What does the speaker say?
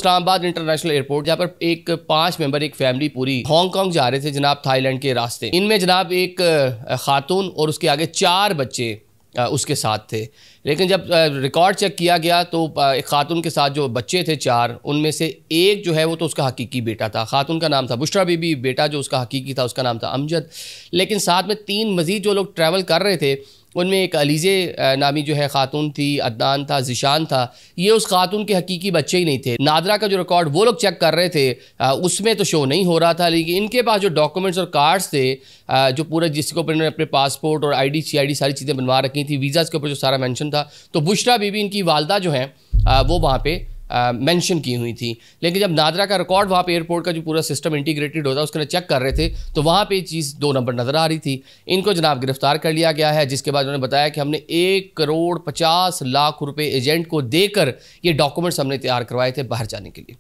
Islamabad international airport, जहाँ पर एक 5 मेंबर एक फैमिली पूरी हांगकांग जा रहे थे जनाब, थाईलैंड के रास्ते। इनमें जनाब एक खातून और उसके आगे 4 बच्चे उसके साथ थे। लेकिन जब रिकॉर्ड चेक किया गया तो एक खातून के साथ जो बच्चे थे 4, उनमें से एक जो है वो तो उसका हकीकी बेटा था। खातून का नाम था बुशरा बीबी, बेटा जो उसका हकीकी था उसका नाम था अमजद। लेकिन साथ में 3 मज़ीद जो लोग ट्रैवल कर रहे थे, उनमें एक अलीज़े नामी जो है खातून थी, अदनान था, ज़िशान था। ये उस खातून के हकीकी बच्चे ही नहीं थे। नादरा का जो रिकॉर्ड वो लोग चेक कर रहे थे उसमें तो शो नहीं हो रहा था, लेकिन इनके पास जो डॉक्यूमेंट्स और कार्ड्स थे जो पूरा जिसके ऊपर इन्होंने अपने पासपोर्ट और ID CID सारी चीज़ें बनवा रखी थी, वीज़ाज़ के ऊपर जो सारा मेंशन था, तो बुशरा बीबी इनकी वालदा जो हैं वो वहाँ पे मेंशन की हुई थी। लेकिन जब नादरा का रिकॉर्ड वहाँ पे एयरपोर्ट का जो पूरा सिस्टम इंटीग्रेटेड होता है उसके चेक कर रहे थे तो वहाँ पे चीज़ 2 नंबर नज़र आ रही थी। इनको जनाब गिरफ्तार कर लिया गया है, जिसके बाद उन्होंने बताया कि हमने 1,50,00,000 रुपये एजेंट को देकर ये डॉक्यूमेंट्स हमने तैयार करवाए थे बाहर जाने के लिए।